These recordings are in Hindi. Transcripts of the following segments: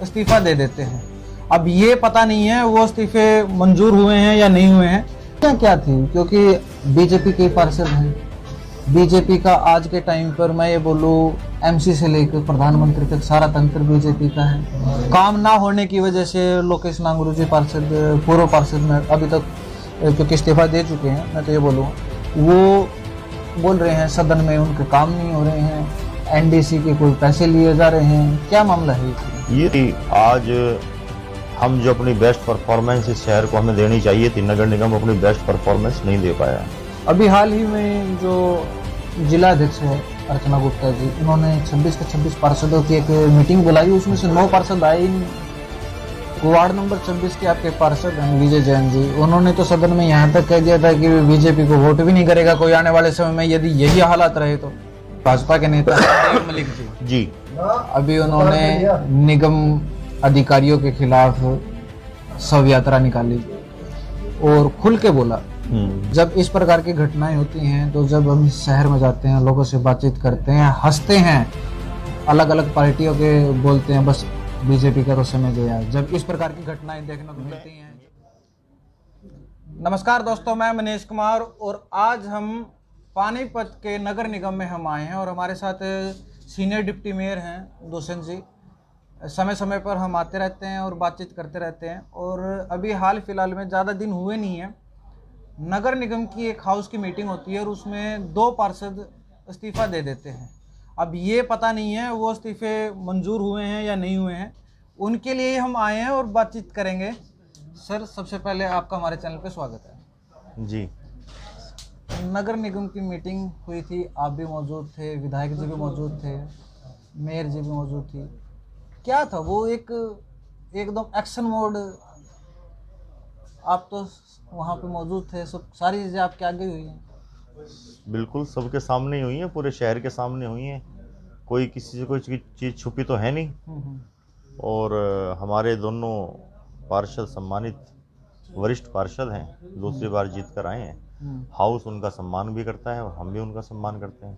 इस्तीफा दे देते हैं। अब ये पता नहीं है वो इस्तीफे मंजूर हुए हैं या नहीं हुए हैं। क्या थी, क्योंकि बीजेपी के पार्षद हैं। बीजेपी का आज के टाइम पर मैं ये बोलूँ एमसी से लेकर प्रधानमंत्री तक सारा तंत्र बीजेपी का है। काम ना होने की वजह से लोकेश नांगरू जी पार्षद, पूर्व पार्षद में अभी तक क्योंकि इस्तीफा दे चुके हैं, मैं तो ये बोलूँगा, वो बोल रहे हैं सदन में उनके काम नहीं हो रहे हैं, एनडीसी के कोई पैसे लिए जा रहे हैं। क्या मामला है ये? आज हम जो अपनी बेस्ट परफॉर्मेंस इस शहर को हमें देनी चाहिए थी, नगर निगम अपनी बेस्ट परफॉर्मेंस नहीं दे पाया। अभी हाल ही में जो जिला अध्यक्ष है अर्चना गुप्ता जी, उन्होंने 26 के 26 पार्षदों की एक मीटिंग बुलाई, उसमें से 9 पार्षद आए। वार्ड नंबर 26 के आपके पार्षद हैं विजय जैन जी, उन्होंने तो सदन में यहाँ तक कह दिया था कि बीजेपी को वोट भी नहीं करेगा कोई आने वाले समय में यदि यही हालात रहे तो। भाजपा के नेता देव मलिक जी अभी उन्होंने निगम अधिकारियों के खिलाफ शव यात्रा निकाली और खुल के बोला, जब इस प्रकार की घटनाएं होती हैं तो जब हम शहर में जाते हैं, लोगों से बातचीत करते हैं, हंसते हैं, अलग अलग पार्टियों के बोलते हैं बस बीजेपी का तो समय गया, जब इस प्रकार की घटनाएं देखने को मिलती हैं। नमस्कार दोस्तों, मैं मनीष कुमार और आज हम पानीपत के नगर निगम में हम आए हैं और हमारे साथ सीनियर डिप्टी मेयर हैं दुष्यंत जी। समय समय पर हम आते रहते हैं और बातचीत करते रहते हैं और अभी हाल फिलहाल में ज़्यादा दिन हुए नहीं हैं, नगर निगम की एक हाउस की मीटिंग होती है और उसमें 2 पार्षद इस्तीफा दे देते हैं। अब ये पता नहीं है वो इस्तीफे मंजूर हुए हैं या नहीं हुए हैं, उनके लिए हम आए हैं और बातचीत करेंगे। सर, सबसे पहले आपका हमारे चैनल पे स्वागत है जी। नगर निगम की मीटिंग हुई थी, आप भी मौजूद थे, विधायक जी भी मौजूद थे, मेयर जी भी मौजूद थी। क्या था वो एकदम एक्शन मोड, आप तो वहाँ पे मौजूद थे, सब सारी चीज़ें आपके आगे हुई हैं। बिल्कुल सबके सामने ही हुई है, पूरे शहर के सामने हुई है, कोई किसी से कोई चीज़ छुपी तो है नहीं। और हमारे दोनों पार्षद सम्मानित वरिष्ठ पार्षद हैं, दूसरी बार जीत कर आए हैं। हाउस उनका सम्मान भी करता है और हम भी उनका सम्मान करते हैं।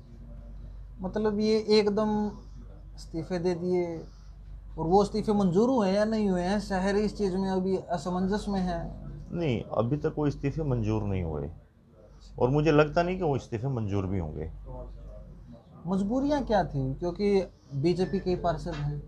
मतलब ये एकदम इस्तीफे दे दिए और वो इस्तीफे मंजूर हुए हैं या नहीं हुए हैं, शहर इस चीज़ में अभी असमंजस में है। नहीं, अभी तक कोई इस्तीफे मंजूर नहीं हुए और मुझे लगता नहीं कि वो इस्तीफे मंजूर भी होंगे। मजबूरियां क्या थी, क्योंकि बीजेपी के पार्षद हैं।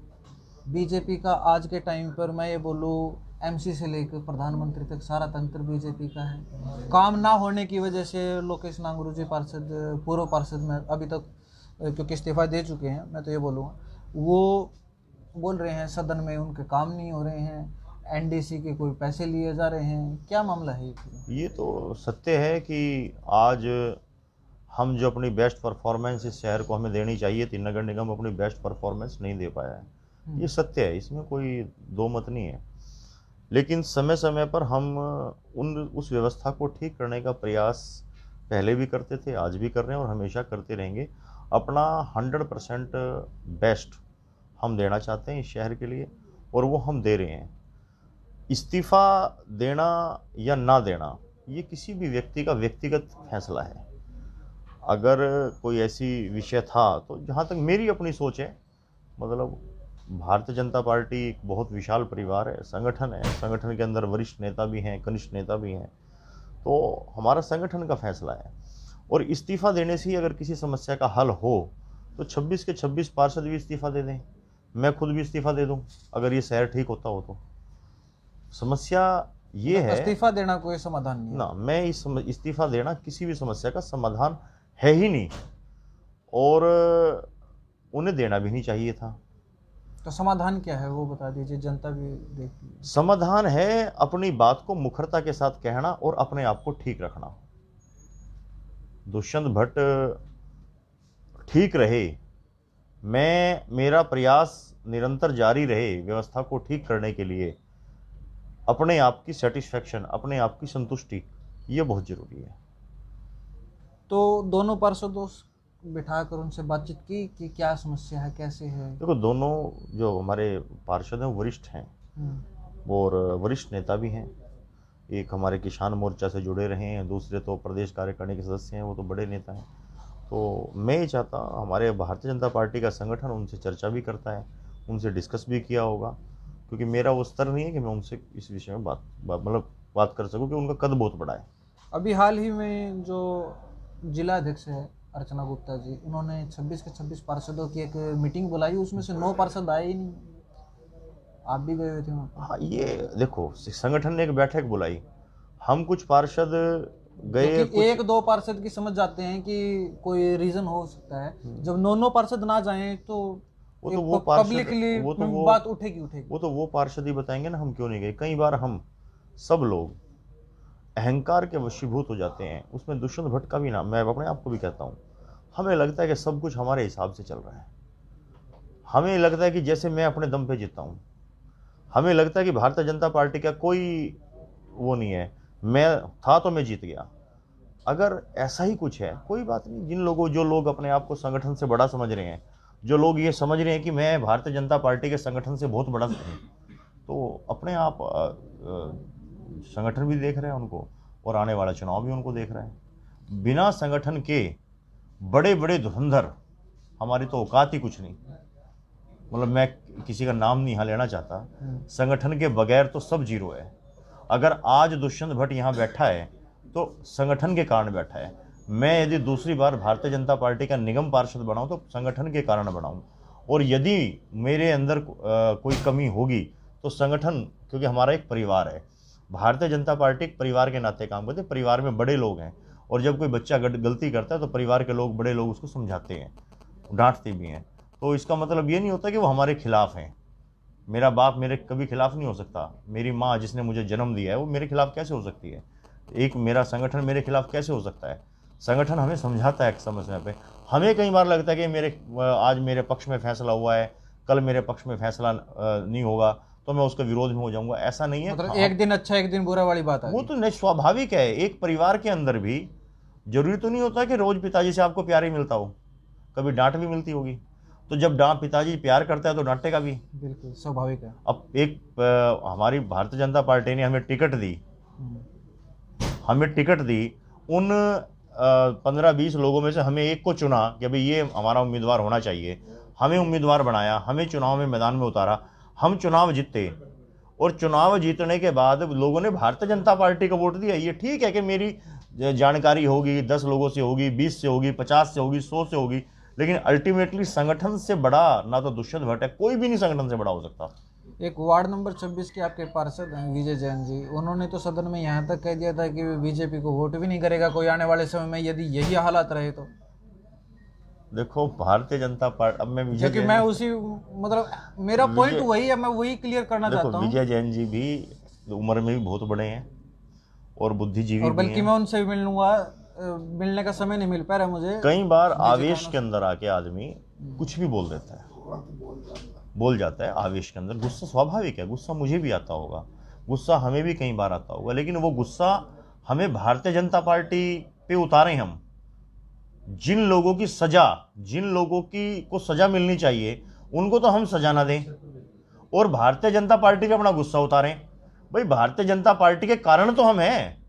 बीजेपी का आज के टाइम पर मैं ये बोलूँ एमसी से लेकर प्रधानमंत्री तक सारा तंत्र बीजेपी का है। काम ना होने की वजह से लोकेश नांगरू जी पार्षद, पूर्व पार्षद में अभी तक क्योंकि इस्तीफा दे चुके हैं, मैं तो ये बोलूँगा, वो बोल रहे हैं सदन में उनके काम नहीं हो रहे हैं, एनडीसी के कोई पैसे लिए जा रहे हैं। क्या मामला है ये? तो सत्य है कि आज हम जो अपनी बेस्ट परफॉर्मेंस इस शहर को हमें देनी चाहिए थी, नगर निगम अपनी बेस्ट परफॉर्मेंस नहीं दे पाया है। ये सत्य है, इसमें कोई दो मत नहीं है। लेकिन समय समय पर हम उस व्यवस्था को ठीक करने का प्रयास पहले भी करते थे, आज भी कर रहे हैं और हमेशा करते रहेंगे। अपना 100% बेस्ट हम देना चाहते हैं इस शहर के लिए और वो हम दे रहे हैं। इस्तीफा देना या ना देना ये किसी भी व्यक्ति का व्यक्तिगत फैसला है। अगर कोई ऐसी विषय था तो जहाँ तक मेरी अपनी सोच है, मतलब भारतीय जनता पार्टी एक बहुत विशाल परिवार है, संगठन है, संगठन के अंदर वरिष्ठ नेता भी हैं, कनिष्ठ नेता भी हैं, तो हमारा संगठन का फैसला है। और इस्तीफा देने से ही अगर किसी समस्या का हल हो तो 26 के 26 पार्षद भी इस्तीफा दे दें, मैं खुद भी इस्तीफा दे दूं, अगर ये शहर ठीक होता हो तो। समस्या ये है, इस्तीफा देना कोई समाधान नहीं ना, मैं इस्तीफा देना किसी भी समस्या का समाधान है ही नहीं और उन्हें देना भी नहीं चाहिए था। तो समाधान क्या है वो बता दीजिए, जनता भी देखती है। समाधान है अपनी बात को मुखरता के साथ कहना और अपने आप को ठीक रखना। दुष्यंत भट्ट ठीक रहे, मेरा प्रयास निरंतर जारी रहे व्यवस्था को ठीक करने के लिए। अपने आप की सेटिस्फैक्शन, अपने आप की संतुष्टि, ये बहुत जरूरी है। तो दोनों पार्षदों बिठाकर उनसे बातचीत की कि क्या समस्या है, कैसे है। देखो, दोनों जो हमारे पार्षद हैं वरिष्ठ हैं और वरिष्ठ नेता भी हैं। एक हमारे किसान मोर्चा से जुड़े रहे हैं, दूसरे तो प्रदेश कार्यकारिणी के सदस्य हैं, वो तो बड़े नेता हैं। तो मैं ये चाहता, हमारे भारतीय जनता पार्टी का संगठन उनसे चर्चा भी करता है, उनसे डिस्कस भी किया होगा क्योंकि मेरा वो स्तर नहीं है कि मैं उनसे इस विषय में मतलब बात कर सकूं, कि उनका कद बहुत बड़ा है। अभी हाल ही में जो जिला अध्यक्ष है अर्चना गुप्ता जी, उन्होंने 26 के 26 पार्षदों की एक मीटिंग बुलाई, उसमें से 9 पार्षद आए ही नहीं। आप भी गए हुए थे वहाँ पर? हाँ, ये देखो, संगठन ने एक बैठक बुलाई, हम कुछ पार्षद गए, क्योंकि कुछ एक दो पार्षद की समझ जाते हैं कि कोई रीजन हो सकता है, जब 9 पार्षद ना जाएं तो वो तो वो पार्षद पब्लिकली वो बात उठेगी। वो तो वो पार्षद ही बताएंगे ना हम क्यों नहीं गए। कई बार हम सब लोग अहंकार के वशीभूत हो जाते हैं। उसमें दुष्यंत भट्ट का भी नाम, मैं अपने आप को भी कहता हूँ, हमें लगता है कि सब कुछ हमारे हिसाब से चल रहा है। हमें लगता है कि जैसे मैं अपने दम पे जीता हूँ। हमें लगता है कि भारतीय जनता पार्टी का कोई वो नहीं है, मैं था तो मैं जीत गया। अगर ऐसा ही कुछ है, कोई बात नहीं। जो लोग अपने आप को संगठन से बड़ा समझ रहे हैं, जो लोग ये समझ रहे हैं कि मैं भारतीय जनता पार्टी के संगठन से बहुत बड़ा हूँ, तो अपने आप संगठन भी देख रहे हैं उनको, और आने वाला चुनाव भी उनको देख रहा है। बिना संगठन के बड़े बड़े धुरंधर, हमारी तो औकात ही कुछ नहीं। मतलब मैं किसी का नाम नहीं यहाँ लेना चाहता, संगठन के बगैर तो सब जीरो है। अगर आज दुष्यंत भट्ट यहाँ बैठा है तो संगठन के कारण बैठा है। मैं यदि दूसरी बार भारतीय जनता पार्टी का निगम पार्षद बनाऊं तो संगठन के कारण बनाऊं, और यदि मेरे अंदर कोई कमी होगी तो संगठन, क्योंकि हमारा एक परिवार है, भारतीय जनता पार्टी एक परिवार के नाते काम करते हैं। परिवार में बड़े लोग हैं, और जब कोई बच्चा गलती करता है तो परिवार के लोग, बड़े लोग उसको समझाते हैं, डांटते भी हैं। तो इसका मतलब ये नहीं होता कि वो हमारे खिलाफ हैं। मेरा बाप मेरे कभी खिलाफ नहीं हो सकता। मेरी माँ जिसने मुझे जन्म दिया है वो मेरे खिलाफ कैसे हो सकती है? एक मेरा संगठन मेरे खिलाफ कैसे हो सकता है? संगठन हमें समझाता है समय समय पे। हमें कई बार लगता है कि आज मेरे पक्ष में फैसला हुआ है, कल मेरे पक्ष में फैसला नहीं होगा तो मैं उसके विरोध में हो जाऊंगा। ऐसा नहीं है। मतलब एक दिन अच्छा एक दिन बुरा वाली बात है, वो तो स्वाभाविक है। एक परिवार के अंदर भी जरूरी तो नहीं होता कि रोज पिताजी से आपको प्यार ही मिलता हो, कभी डांट भी मिलती होगी। तो जब पिताजी प्यार करता है तो डांटेगा भी, बिल्कुल स्वाभाविक है। अब हमारी भारतीय जनता पार्टी ने हमें टिकट दी, उन 15-20 लोगों में से हमें एक को चुना कि भाई ये हमारा उम्मीदवार होना चाहिए। हमें उम्मीदवार बनाया, हमें चुनाव में मैदान में उतारा, हम चुनाव जीते, और चुनाव जीतने के बाद लोगों ने भारतीय जनता पार्टी को वोट दिया। ये ठीक है कि मेरी जानकारी होगी, 10 लोगों से होगी, 20 से होगी, 50 से होगी, 100 से होगी, लेकिन अल्टीमेटली संगठन से बड़ा ना तो दुष्यंत भट्ट है, कोई भी नहीं संगठन से बड़ा हो सकता। एक वार्ड नंबर 26 के आपके पार्षद हैं विजय जैन जी, उन्होंने तो सदन में यहाँ तक कह दिया था कि बीजेपी को वोट भी नहीं करेगा कोई आने वाले समय में, यदि यही हालात रहे तो। देखो, भारतीय जनता पार्टी, अब मैं विजय क्योंकि मैं उसी, मतलब मेरा पॉइंट वही है, मैं वही क्लियर करना चाहता हूँ। विजय जैन जी भी उम्र में भी बहुत बड़े हैं और बुद्धिजीवी और भी बल्कि हैं। मैं उनसे भी मिलने का समय नहीं मिल पा रहा मुझे। कई बार आवेश के अंदर आके आदमी कुछ भी बोल देता है, बोल जाता है आवेश के अंदर। गुस्सा स्वाभाविक है, गुस्सा मुझे भी आता होगा, गुस्सा हमें भी कई बार आता होगा, लेकिन वो गुस्सा हमें भारतीय जनता पार्टी पे उतारें हम। जिन लोगों की सजा, जिन लोगों की को सजा मिलनी चाहिए उनको तो हम सजा ना दें, और भारतीय जनता पार्टी पे अपना गुस्सा उतारें। भाई भारतीय जनता पार्टी के कारण तो हम हैं।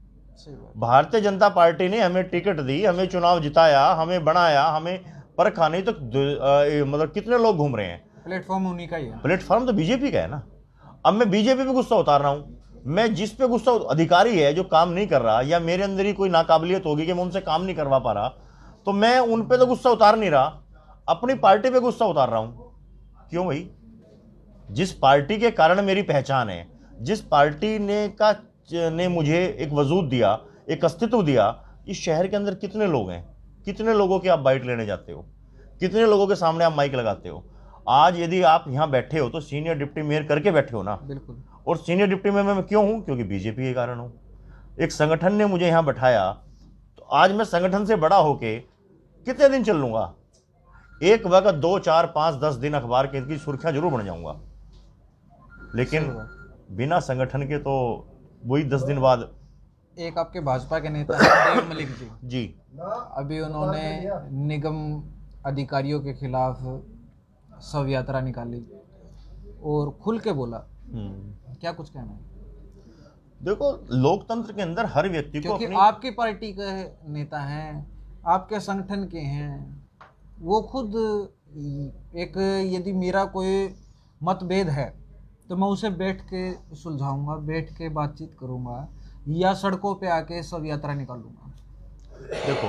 भारतीय जनता पार्टी ने हमें टिकट दी, हमें चुनाव जिताया, हमें बनाया, हमें परखा। नहीं तो मतलब कितने लोग घूम रहे हैं। प्लेटफॉर्म उन्हीं का ही है। प्लेटफॉर्म तो बीजेपी का है ना। अब मैं बीजेपी पे गुस्सा उतार रहा हूं। मैं जिस पे गुस्सा, अधिकारी है जो काम नहीं कर रहा, या मेरे अंदर ही कोई नाकाबिलियत होगी कि मैं उनसे काम नहीं करवा पा रहा, तो मैं उन पे तो गुस्सा उतार नहीं रहा, अपनी पार्टी पे गुस्सा उतार रहा हूं। क्यों भाई? जिस पार्टी के कारण मेरी पहचान है, जिस पार्टी ने मुझे एक वजूद दिया, एक अस्तित्व दिया, इस शहर के अंदर कितने लोग हैं? कितने लोगों के आप बाइट लेने जाते हो? कितने लोगों के सामने आप माइक लगाते हो? आज यदि आप यहाँ बैठे हो तो सीनियर डिप्टी मेयर करके बैठे हो ना। बिल्कुल। और सीनियर डिप्टी मेयर मैं क्यों हूँ? क्योंकि बीजेपी के कारण हूँ। एक संगठन ने मुझे यहाँ बैठाया, तो आज मैं संगठन से बड़ा होके कितने दिन चल लूंगा? एक वक्त 2, 4, 5, 10 दिन अखबार की सुर्खियां जरूर बन जाऊंगा, लेकिन बिना संगठन के तो वही 10 दिन बाद। एक आपके भाजपा के नेता हैं देव मलिक जी, अभी उन्होंने निगम अधिकारियों के खिलाफ शव यात्रा निकाली और खुल के बोला, क्या कुछ कहना है? देखो, लोकतंत्र के अंदर हर व्यक्ति को, क्योंकि आपकी पार्टी के नेता हैं, आपके संगठन के हैं, वो खुद एक, यदि मेरा कोई मतभेद है तो मैं उसे बैठ के सुलझाऊंगा, बैठ के बातचीत करूंगा, या सड़कों पे आके सब यात्रा निकालूंगा? देखो,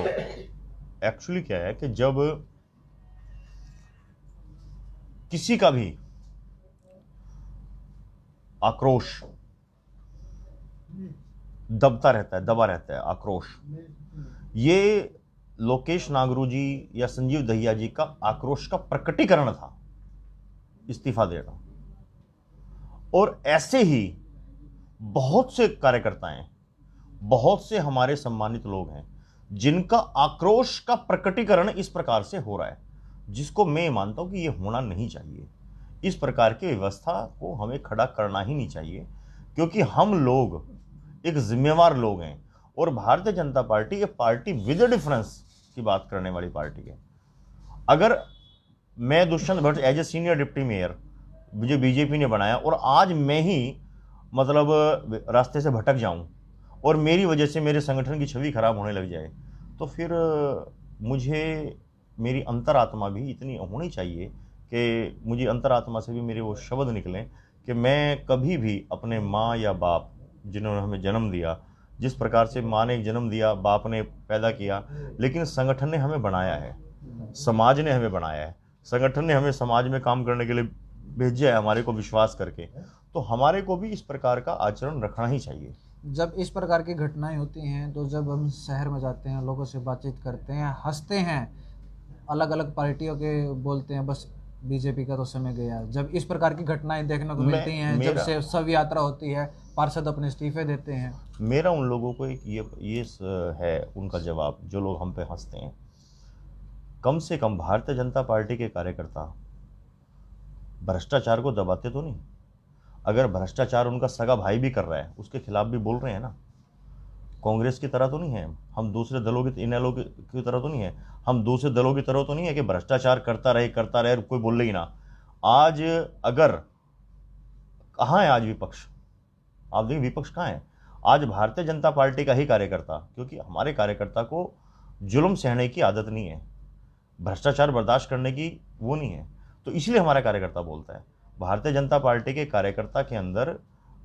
एक्चुअली क्या है कि जब किसी का भी आक्रोश दबता रहता है, दबा रहता है आक्रोश, ये लोकेश नागरू जी या संजीव दहिया जी का आक्रोश का प्रकटीकरण था इस्तीफा देना। और ऐसे ही बहुत से कार्यकर्ता हैं, बहुत से हमारे सम्मानित लोग हैं जिनका आक्रोश का प्रकटीकरण इस प्रकार से हो रहा है, जिसको मैं मानता हूं कि यह होना नहीं चाहिए। इस प्रकार की व्यवस्था को हमें खड़ा करना ही नहीं चाहिए, क्योंकि हम लोग एक जिम्मेवार लोग हैं। और भारतीय जनता पार्टी ये पार्टी विद डिफरेंस की बात करने वाली पार्टी है। अगर मैं Dushyant Bhatt as a senior deputy mayor, मुझे बीजेपी ने बनाया, और आज मैं ही मतलब रास्ते से भटक जाऊं और मेरी वजह से मेरे संगठन की छवि खराब होने लग जाए, तो फिर मुझे मेरी अंतरात्मा भी इतनी होनी चाहिए कि मुझे अंतरात्मा से भी मेरे वो शब्द निकलें कि मैं कभी भी अपने माँ या बाप जिन्होंने हमें जन्म दिया, जिस प्रकार से माँ ने जन्म दिया, बाप ने पैदा किया, लेकिन संगठन ने हमें बनाया है, समाज ने हमें बनाया है, संगठन ने हमें समाज में काम करने के लिए भेजा है हमारे को विश्वास करके, तो हमारे को भी इस प्रकार का आचरण रखना ही चाहिए। जब इस प्रकार की घटनाएं होती हैं, तो जब हम शहर में जाते हैं, लोगों से बातचीत करते हैं, हंसते हैं, अलग अलग पार्टियों के बोलते हैं बस बीजेपी का तो समय गया। जब इस प्रकार की घटनाएं देखने को मिलती हैं, जब से शव यात्रा होती है, पार्षद अपने इस्तीफे देते हैं, मेरा उन लोगों को एक ये है उनका जवाब, जो लोग हम पे हंसते हैं, कम से कम भारतीय जनता पार्टी के कार्यकर्ता भ्रष्टाचार को दबाते तो नहीं। अगर भ्रष्टाचार उनका सगा भाई भी कर रहा है, उसके खिलाफ भी बोल रहे हैं ना। कांग्रेस की तरह तो नहीं है हम, दूसरे दलों की, इनेलो की तरह तो नहीं है हम, दूसरे दलों की तरह तो नहीं है कि भ्रष्टाचार करता रहे कोई बोले ही ना। आज अगर कहाँ है आज विपक्ष? आप देखिए विपक्ष कहाँ है आज? भारतीय जनता पार्टी का ही कार्यकर्ता, क्योंकि हमारे कार्यकर्ता को जुल्म सहने की आदत नहीं है, भ्रष्टाचार बर्दाश्त करने की वो नहीं है, तो इसलिए हमारा कार्यकर्ता बोलता है। भारतीय जनता पार्टी के कार्यकर्ता के अंदर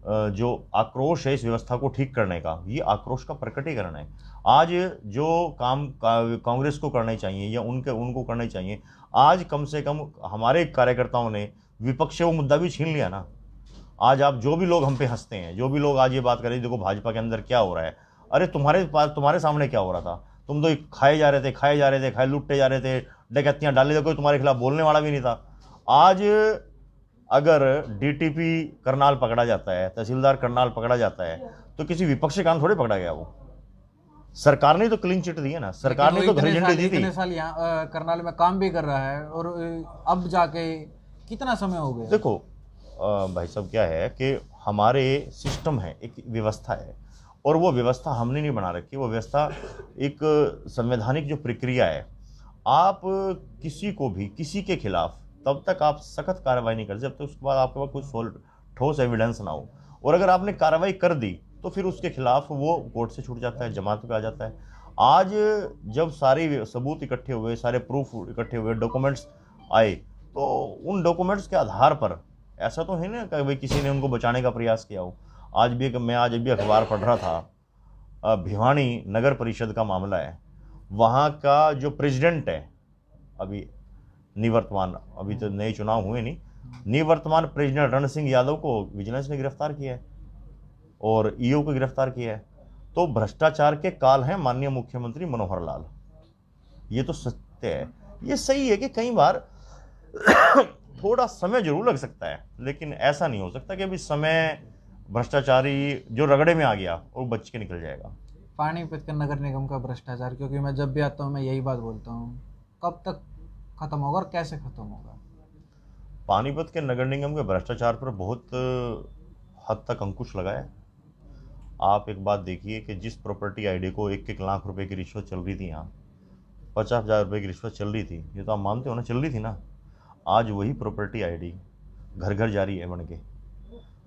जो आक्रोश है इस व्यवस्था को ठीक करने का, ये आक्रोश का प्रकटीकरण है। आज जो काम कांग्रेस को करने चाहिए या उनको करने चाहिए, आज कम से कम हमारे कार्यकर्ताओं ने विपक्ष से वो मुद्दा भी छीन लिया ना। आज आप जो भी लोग हम पे हंसते हैं, जो भी लोग आज ये बात कर रहे हैं देखो भाजपा के अंदर क्या हो रहा है, अरे तुम्हारे सामने क्या हो रहा था? तुम तो खाए जा रहे थे, लुटते जा रहे थे, डकैतियां डाले थे, कोई तुम्हारे खिलाफ बोलने वाला भी नहीं था। आज अगर डीटीपी करनाल पकड़ा जाता है, तहसीलदार करनाल पकड़ा जाता है, तो किसी विपक्ष के कारण थोड़े पकड़ा गया, वो सरकार ने तो क्लीन चिट दी है ना, सरकार ने तो हरी झंडी दी थी। इतने साल यहाँ करनाल में काम भी कर रहा है, और अब जाके कितना समय हो गया? देखो भाई साहब, क्या है कि हमारे सिस्टम है, एक व्यवस्था है, और वो व्यवस्था हमने नहीं बना रखी। वो व्यवस्था एक संवैधानिक जो प्रक्रिया है, आप किसी को भी किसी के खिलाफ तब तक आप सख्त कार्रवाई नहीं कर सकते जब तक उसके बाद आपके पास कुछ ठोस एविडेंस ना हो, और अगर आपने कार्रवाई कर दी तो फिर उसके खिलाफ वो कोर्ट से छूट जाता है, जमानत पे आ जाता है। आज जब सारे सबूत इकट्ठे हुए, सारे प्रूफ इकट्ठे हुए, डॉक्यूमेंट्स आए, तो उन डॉक्यूमेंट्स के आधार पर ऐसा तो है ना कि भाई किसी ने उनको बचाने का प्रयास किया हो। मैं आज भी अखबार पढ़ रहा था, भिवानी नगर परिषद का मामला है, वहाँ का जो प्रेसिडेंट है, अभी निवर्तमान, अभी तो नए चुनाव हुए नहीं, निवर्तमान प्रेसिडेंट रण सिंह यादव को विजिलेंस ने गिरफ्तार किया है और ईओ को गिरफ्तार किया है। तो भ्रष्टाचार के काल हैं माननीय मुख्यमंत्री मनोहर लाल, ये तो सत्य है। ये सही है कि कई बार थोड़ा समय जरूर लग सकता है, लेकिन ऐसा नहीं हो सकता कि अभी समय भ्रष्टाचारी जो रगड़े में आ गया और बच के निकल जाएगा। पानीपत के नगर निगम का भ्रष्टाचार, क्योंकि मैं जब भी आता हूँ मैं यही बात बोलता हूँ, कब तक खत्म होगा और कैसे खत्म होगा? पानीपत के नगर निगम के भ्रष्टाचार पर बहुत हद तक अंकुश लगा है। आप एक बात देखिए कि जिस प्रॉपर्टी आईडी को 1-1 लाख रुपए की रिश्वत चल रही थी, यहाँ 50,000 रुपये की रिश्वत चल रही थी, ये तो आप मानते हो ना, चल रही थी ना। आज वही प्रॉपर्टी आईडी घर घर जारी है बन के,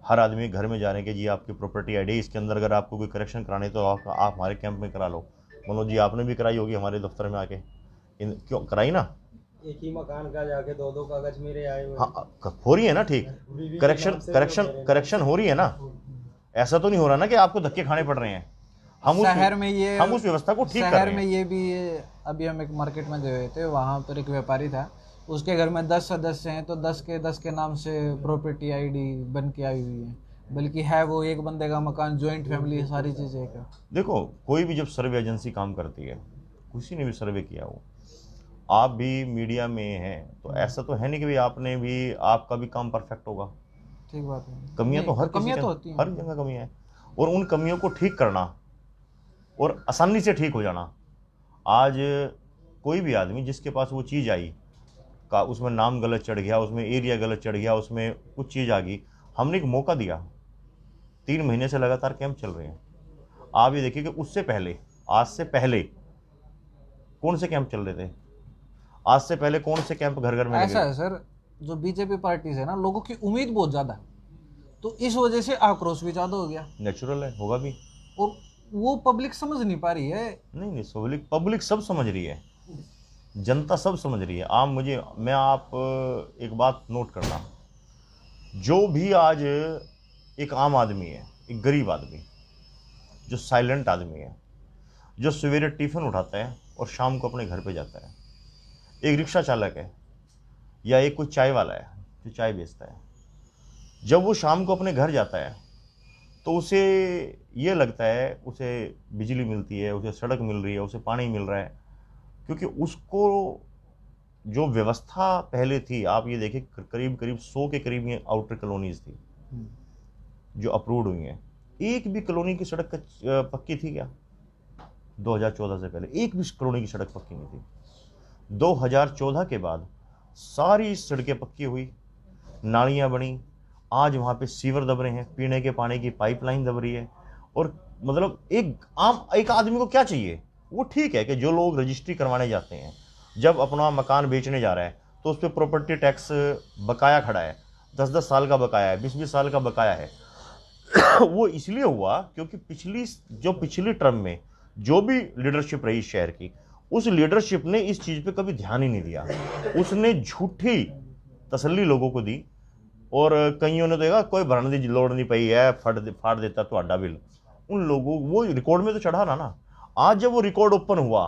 हर आदमी घर में जाने के, जी आपकी प्रॉपर्टी आईडी, इसके अंदर अगर आपको कोई करेक्शन कराने तो आप हमारे कैंप में करा लो। मनोज जी आपने भी कराई होगी हमारे दफ्तर में आके, क्यों कराई ना? एक ही मकान का जाके दो दो कागज मेरे आए हुए हैं। हाँ, हो रही है ना, ठीक, बीवी के करेक्शन नाम से करेक्शन मेरे नाम करेक्शन हो रही है ना। ऐसा तो नहीं हो रहा ना कि आपको धक्के खाने पड़ रहे हैं। शहर में ये हम उस व्यवस्था को ठीक कर शहर रहे में हैं। ये भी अभी हम एक मार्केट में गए थे, वहाँ पर एक व्यापारी था, उसके घर में 10 सदस्य हैं, तो 10 के नाम से प्रॉपर्टी आईडी बन के आई हुई है, बल्कि है वो एक बंदे का मकान, जॉइंट फैमिली, सारी चीज़ें एक है। देखो, कोई भी जब सर्वे एजेंसी काम करती है, किसी ने भी सर्वे किया हो, आप भी मीडिया में हैं, तो ऐसा तो है नहीं कि भाई आपने भी, आपका भी काम परफेक्ट होगा। ठीक बात है, कमियां तो हर किसी कमियां के, तो होती हैं। हर जगह कमियां हैं, और उन कमियों को ठीक करना और आसानी से ठीक हो जाना। आज कोई भी आदमी जिसके पास वो चीज़ आई का, उसमें नाम गलत चढ़ गया, उसमें एरिया गलत चढ़ गया, उसमें कुछ चीज़ आ गई, हमने एक मौका दिया। 3 महीने से लगातार कैंप चल रहे हैं। आप ये देखिए कि उससे पहले, आज से पहले कौन से कैंप चल रहे थे? आज से पहले कौन से कैंप घर घर में ऐसा लगे? है सर, जो बीजेपी पार्टी है ना, लोगों की उम्मीद बहुत ज़्यादा है, तो इस वजह से आक्रोश भी ज़्यादा हो गया, नेचुरल है, होगा भी। और वो पब्लिक समझ नहीं पा रही है। नहीं, पब्लिक सब समझ रही है, जनता सब समझ रही है। आप एक बात नोट करना, जो भी आज एक आम आदमी है, एक गरीब आदमी, जो साइलेंट आदमी है, जो सवेरे टिफिन उठाता है और शाम को अपने घर पे जाता है, एक रिक्शा चालक है या एक कोई चाय वाला है जो चाय बेचता है, जब वो शाम को अपने घर जाता है तो उसे ये लगता है, उसे बिजली मिलती है, उसे सड़क मिल रही है, उसे पानी मिल रहा है, क्योंकि उसको जो व्यवस्था पहले थी, आप ये देखिए करीब करीब 100 के करीब ये आउटर कॉलोनीज थी जो अप्रूव्ड हुई हैं। एक भी कॉलोनी की सड़क पक्की थी क्या? 2014 से पहले एक भी कॉलोनी की सड़क पक्की नहीं थी। 2014 के बाद सारी सड़कें पक्की हुई, नालियां बनी, आज वहाँ पे सीवर दब रहे हैं, पीने के पानी की पाइपलाइन दब रही है। और मतलब एक आदमी को क्या चाहिए? वो ठीक है कि जो लोग रजिस्ट्री करवाने जाते हैं, जब अपना मकान बेचने जा रहा है तो उस पर प्रॉपर्टी टैक्स बकाया खड़ा है, 10-10 साल का बकाया है, 20-20 साल का बकाया है। वो इसलिए हुआ क्योंकि पिछली टर्म में जो भी लीडरशिप रही शहर की, उस लीडरशिप ने इस चीज़ पे कभी ध्यान ही नहीं दिया। उसने झूठी तसल्ली लोगों को दी, और कईयों ने तो कहा कोई भरने की लोड़ नहीं पई है, फाड़ देता ਤੁਹਾਡਾ बिल। उन लोगों, वो रिकॉर्ड में तो चढ़ा रहा ना। आज जब वो रिकॉर्ड ओपन हुआ,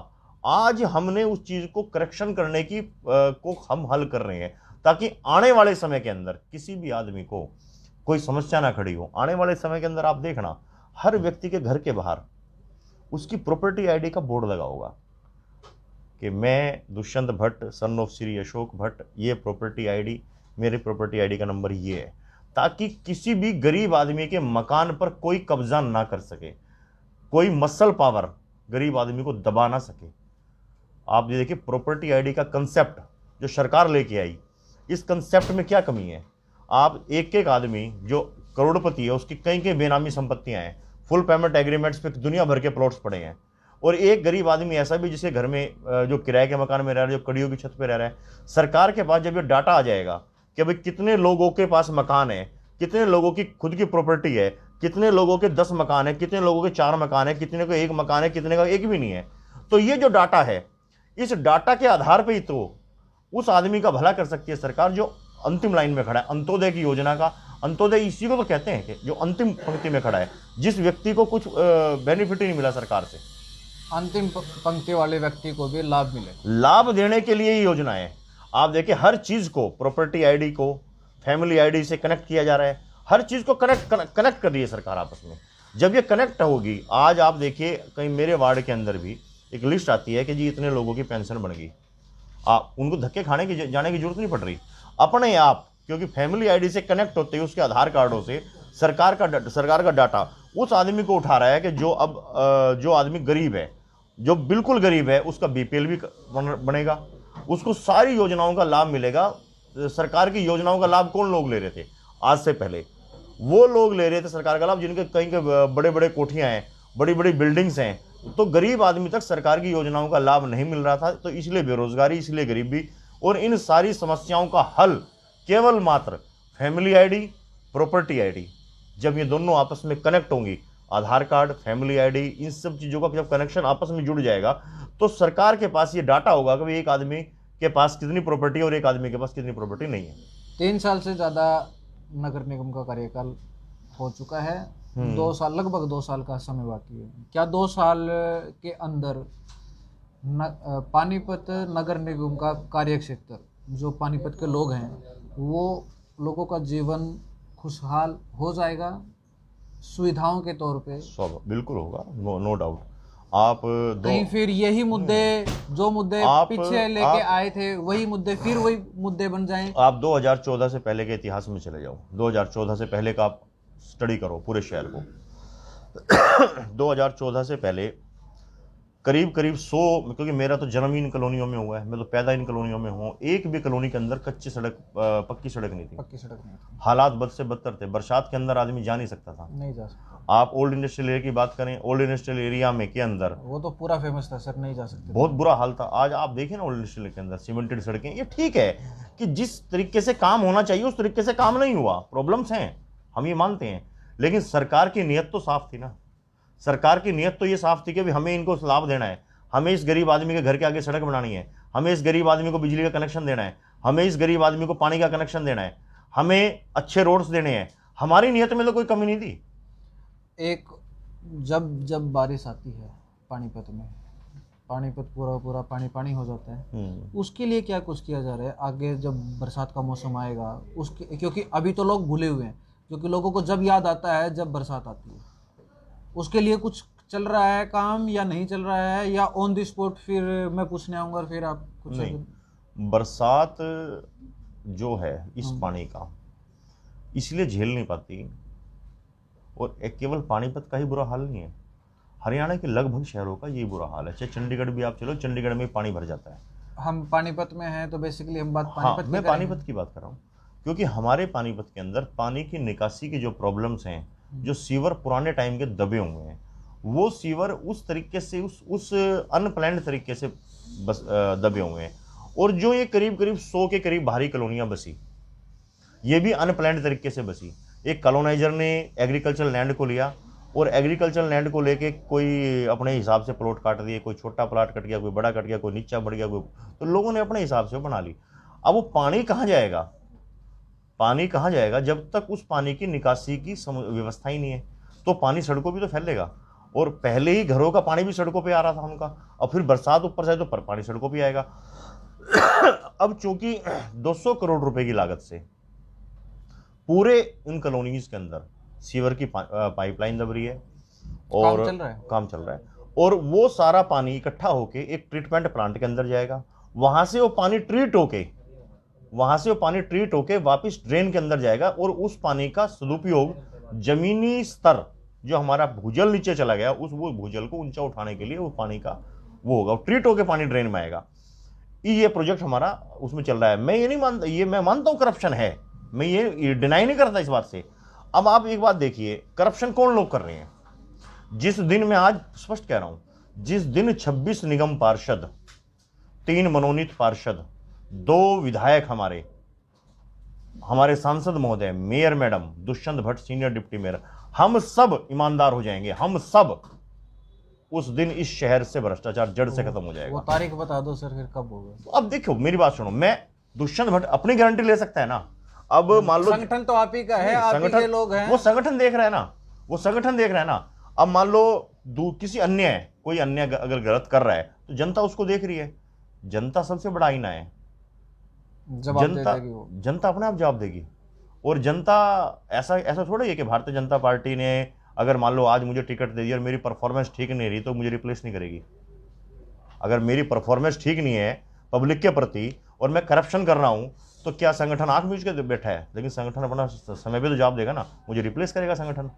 आज हमने उस चीज़ को करेक्शन करने की को हम हल कर रहे हैं, ताकि आने वाले समय के अंदर किसी भी आदमी को कोई समस्या ना खड़ी हो। आने वाले समय के अंदर आप देखना, हर व्यक्ति के घर के बाहर उसकी प्रॉपर्टी आईडी का बोर्ड लगा होगा कि मैं दुष्यंत भट्ट, सन ऑफ श्री अशोक भट्ट, ये प्रॉपर्टी आईडी, मेरी प्रॉपर्टी आईडी का नंबर ये है, ताकि किसी भी गरीब आदमी के मकान पर कोई कब्जा ना कर सके, कोई मसल पावर गरीब आदमी को दबा ना सके। आप ये देखिए, प्रॉपर्टी आईडी का कंसेप्ट जो सरकार लेके आई, इस कंसेप्ट में क्या कमी है? आप एक आदमी जो करोड़पति है, उसकी कई कई बेनामी संपत्तियां हैं, फुल पेमेंट एग्रीमेंट्स पे दुनिया भर के प्लॉट्स पड़े हैं, और एक गरीब आदमी ऐसा भी जिसके घर में जो किराए के मकान में रह रहा है, जो कड़ियों की छत पे रह रहा है, सरकार के पास जब ये डाटा आ जाएगा कि भाई कितने लोगों के पास मकान है, कितने लोगों की खुद की प्रॉपर्टी है, कितने लोगों के 10 मकान है, कितने लोगों के 4 मकान है, कितने को 1 मकान है, कितने का एक भी नहीं है, तो ये जो डाटा है, इस डाटा के आधार पर ही तो उस आदमी का भला कर सकती है सरकार जो अंतिम लाइन में खड़ा है। अंत्योदय की योजना का, अंत्योदय इसी को तो कहते हैं कि जो अंतिम पंक्ति में खड़ा है, जिस व्यक्ति को कुछ बेनिफिट ही नहीं मिला सरकार से, अंतिम पंक्ति वाले व्यक्ति को भी लाभ मिले, लाभ देने के लिए ही योजना है। आप देखिए, हर चीज को, प्रॉपर्टी आईडी को फैमिली आईडी से कनेक्ट किया जा रहा है, हर चीज को कनेक्ट कर रही है सरकार आपस में। जब ये कनेक्ट होगी, आज आप देखिए कहीं मेरे वार्ड के अंदर भी एक लिस्ट आती है कि जी इतने लोगों की पेंशन बन गई, आप उनको धक्के खाने की जाने की जरूरत नहीं पड़ रही, अपने आप, क्योंकि फैमिली आईडी से कनेक्ट होते ही उसके आधार कार्डों से सरकार का डाटा उस आदमी को उठा रहा है कि जो आदमी गरीब है, जो बिल्कुल गरीब है, उसका बीपीएल भी बनेगा, उसको सारी योजनाओं का लाभ मिलेगा। सरकार की योजनाओं का लाभ कौन लोग ले रहे थे आज से पहले? वो लोग ले रहे थे सरकार का लाभ जिनके कहीं के बड़े बड़े कोठियां हैं, बड़ी बड़ी बिल्डिंग्स हैं, तो गरीब आदमी तक सरकार की योजनाओं का लाभ नहीं मिल रहा था। तो इसलिए बेरोजगारी, इसलिए गरीबी, और इन सारी समस्याओं का हल केवल मात्र फैमिली आईडी, प्रॉपर्टी आईडी, जब ये दोनों आपस में कनेक्ट होंगी, आधार कार्ड, फैमिली आईडी, इन सब चीज़ों का जब कनेक्शन आपस में जुड़ जाएगा, तो सरकार के पास ये डाटा होगा कि एक आदमी के पास कितनी प्रॉपर्टी है और एक आदमी के पास कितनी प्रॉपर्टी नहीं है। 3 साल से ज़्यादा नगर निगम का कार्यकाल हो चुका है। 2 साल, लगभग 2 साल का समय बाकी है। क्या 2 साल के अंदर पानीपत नगर निगम का कार्य क्षेत्र, जो पानीपत के लोग हैं, वो लोगों का जीवन खुशहाल हो जाएगा सुविधाओं के तौर पे? बिल्कुल होगा, नो डाउट। आप कहीं फिर यही मुद्दे, जो मुद्दे पीछे लेके आए थे, वही मुद्दे फिर वही मुद्दे बन जाएं? आप 2014 से पहले के इतिहास में चले जाओ, 2014 से पहले का आप स्टडी करो पूरे शहर को। 2014 से पहले करीब करीब 100, क्योंकि मेरा तो जन्म ही इन कॉलोनियों में हुआ है, मैं तो पैदा इन कॉलोनियों में हूँ, एक भी कॉलोनी के अंदर कच्ची सड़क, पक्की सड़क नहीं थी। पक्की सड़क नहीं थी। हालात बद से बदतर थे, बरसात के अंदर आदमी जा नहीं सकता था। नहीं जा सकता। आप ओल्ड इंडस्ट्रियल एरिया की बात करें, ओल्ड इंडस्ट्रियल एरिया में के अंदर वो तो पूरा फेमस था सर, नहीं जा सकते, बहुत बुरा हाल था। आज आप देखें ना ओल्ड इंडस्ट्रियल के अंदर सीमेंटेड सड़कें, ये ठीक है कि जिस तरीके से काम होना चाहिए उस तरीके से काम नहीं हुआ, प्रॉब्लम्स हैं, हम ये मानते हैं, लेकिन सरकार की नीयत तो साफ थी ना। सरकार की नीयत तो ये साफ थी कि भी हमें इनको लाभ देना है, हमें इस गरीब आदमी के घर के आगे सड़क बनानी है, हमें इस गरीब आदमी को बिजली का कनेक्शन देना है, हमें इस गरीब आदमी को पानी का कनेक्शन देना है, हमें अच्छे रोड्स देने हैं। हमारी नीयत में तो कोई कमी नहीं थी। एक जब बारिश आती है पानीपत में, पानीपत पूरा पानी पानी हो जाता है, उसके लिए क्या कुछ किया जा रहा है आगे जब बरसात का मौसम आएगा उसके? क्योंकि अभी तो लोग भूले हुए हैं, क्योंकि लोगों को जब याद आता है जब बरसात आती है। उसके लिए कुछ चल रहा है काम या नहीं चल रहा है, या ऑन द स्पॉट फिर मैं पूछने आऊँगा फिर आप कुछ? नहीं, बरसात जो है इस पानी का इसलिए झेल नहीं पाती, और एक केवल पानीपत का ही बुरा हाल नहीं है, हरियाणा के लगभग शहरों का यही बुरा हाल है। चाहे चंडीगढ़ भी आप चलो, चंडीगढ़ में पानी भर जाता है। हम पानीपत में हैं तो बेसिकली हम बात पानीपत की, मैं पानीपत की बात कर रहा हूँ, क्योंकि हमारे पानीपत के अंदर पानी की निकासी की जो प्रॉब्लम्स हैं, जो सीवर पुराने टाइम के दबे हुए हैं, वो सीवर उस तरीके से उस अनप्लान्ड तरीके से बस दबे हुए हैं। और जो ये करीब करीब 100 के करीब बाहरी कॉलोनियाँ बसी, ये भी अनप्लान्ड तरीके से बसी। एक कॉलोनाइजर ने एग्रीकल्चरल लैंड को लिया और एग्रीकल्चरल लैंड को लेके कोई अपने हिसाब से प्लॉट काट दिए, कोई छोटा प्लॉट कट गया, कोई बड़ा कट गया, कोई नीचा बढ़ गया, कोई, तो लोगों ने अपने हिसाब से बना ली। अब वो पानी कहाँ जाएगा? पानी कहाँ जाएगा जब तक उस पानी की निकासी की व्यवस्था ही नहीं है? तो पानी सड़कों भी तो फैलेगा, और पहले ही घरों का पानी भी सड़कों पे आ रहा था उनका, और फिर बरसात ऊपर से तो पानी सड़कों पे आएगा। अब चूंकि 200 करोड़ रुपए की लागत से पूरे इन कॉलोनीज के अंदर सीवर की पाइपलाइन दब रही है और काम चल रहा है, और वो सारा पानी इकट्ठा होके एक ट्रीटमेंट प्लांट के अंदर जाएगा, वहां से वो पानी ट्रीट होके वापस ड्रेन के अंदर जाएगा, और उस पानी का सदुपयोग जमीनी स्तर, जो हमारा भूजल नीचे चला गया, वो भूजल को ऊंचा उठाने के लिए वो पानी का वो होगा, ट्रीट होके पानी ड्रेन में आएगा। ये प्रोजेक्ट हमारा उसमें चल रहा है। मैं ये नहीं मानता, ये मैं मानता हूं करप्शन है, मैं ये डिनाई नहीं करता इस बात से। अब आप एक बात देखिए, करप्शन कौन लोग कर रहे हैं? जिस दिन, मैं आज स्पष्ट कह रहा हूं, जिस दिन 26 निगम पार्षद, 3 मनोनीत पार्षद, 2 विधायक, हमारे सांसद महोदय, mayor madam, Dushyant Bhatt senior deputy mayor, हम सब ईमानदार हो जाएंगे, हम सब, उस दिन इस शहर से भ्रष्टाचार जड़ से खत्म हो जाएगा। वो तारीख बता दो सर, फिर कब होगा? अब देखो मेरी बात सुनो, मैं, दुष्यंत भट्ट अपनी गारंटी ले सकता है ना। अब मान लो संगठन तो आप ही का है, आप ही के लोग हैं, वो संगठन देख रहे हैं ना, अब मान लो किसी अन्य, कोई अन्य अगर गलत कर रहा है तो जनता उसको देख रही है। जनता सबसे बड़ा आईना है, जनता अपने आप जवाब देगी। और जनता ऐसा थोड़ा है कि भारतीय जनता पार्टी ने अगर मान लो आज मुझे टिकट दे दिया और मेरी परफॉर्मेंस ठीक नहीं रही तो मुझे रिप्लेस नहीं करेगी। अगर मेरी परफॉर्मेंस ठीक नहीं है पब्लिक के प्रति और मैं करप्शन कर रहा हूं, तो क्या संगठन आंख मीच के बैठा है? लेकिन संगठन अपना समय पे तो जवाब देगा ना, मुझे रिप्लेस करेगा संगठन।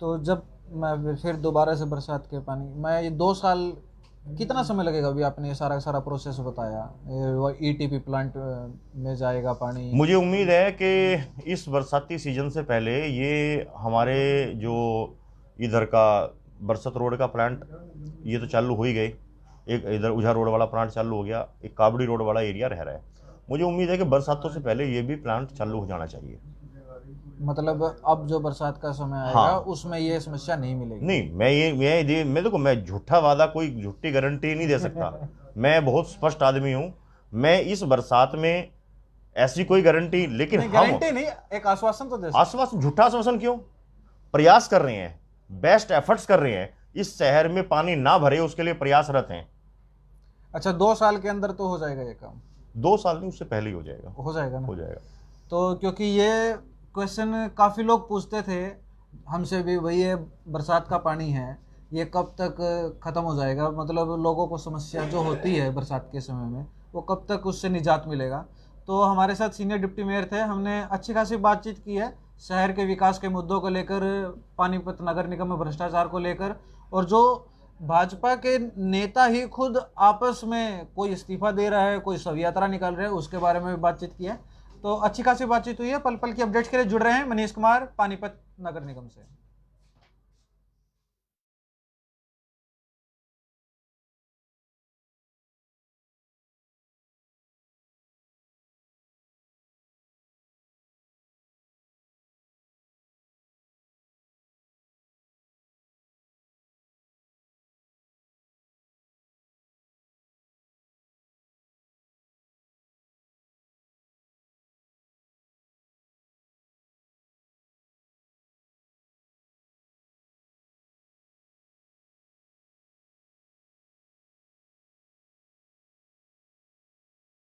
तो जब मैं फिर दोबारा से बरसात के पानी, मैं ये 2 साल, कितना समय लगेगा? अभी आपने सारा प्रोसेस बताया, ETP प्लांट में जाएगा पानी। मुझे उम्मीद है कि इस बरसाती सीजन से पहले ये हमारे जो इधर का बरसत रोड का प्लांट, ये तो चालू हो ही गए, एक इधर उझा रोड वाला प्लांट चालू हो गया, एक काबड़ी रोड वाला एरिया रह रहा है। मुझे उम्मीद है कि बरसातों से पहले ये भी प्लांट चालू हो जाना चाहिए। मतलब अब जो बरसात का समय आएगा, हाँ, उसमें ये समस्या नहीं मिलेगी। नहीं, मैं देखो, मैं झूठा वादा, कोई झूठी गारंटी नहीं दे सकता। मैं बहुत स्पष्ट आदमी हूं। मैं इस बरसात में ऐसी कोई गारंटी, लेकिन हम गारंटी नहीं, एक आश्वासन तो दे सकते। आश्वासन, झूठा आश्वासन क्यों? प्रयास कर रहे हैं, बेस्ट एफर्ट्स कर रहे हैं, इस शहर में पानी ना भरे उसके लिए प्रयासरत हैं। अच्छा, 2 साल के अंदर तो हो जाएगा ये काम? 2 साल नहीं, उससे पहले ही हो जाएगा। हो जाएगा ना? हो जाएगा। तो क्योंकि ये क्वेश्चन काफ़ी लोग पूछते थे हमसे भी, भाई ये बरसात का पानी है, ये कब तक ख़त्म हो जाएगा, मतलब लोगों को समस्या जो होती है बरसात के समय में वो कब तक उससे निजात मिलेगा। तो हमारे साथ सीनियर डिप्टी मेयर थे, हमने अच्छी खासी बातचीत की है शहर के विकास के मुद्दों को लेकर, पानीपत नगर निगम में भ्रष्टाचार को लेकर, और जो भाजपा के नेता ही खुद आपस में कोई इस्तीफा दे रहा है, कोई शव यात्रा निकाल रहा है, उसके बारे में भी बातचीत की है। तो अच्छी खासी बातचीत हुई है। पल पल की अपडेट्स के लिए जुड़ रहे हैं। मनीष कुमार, पानीपत नगर निगम से।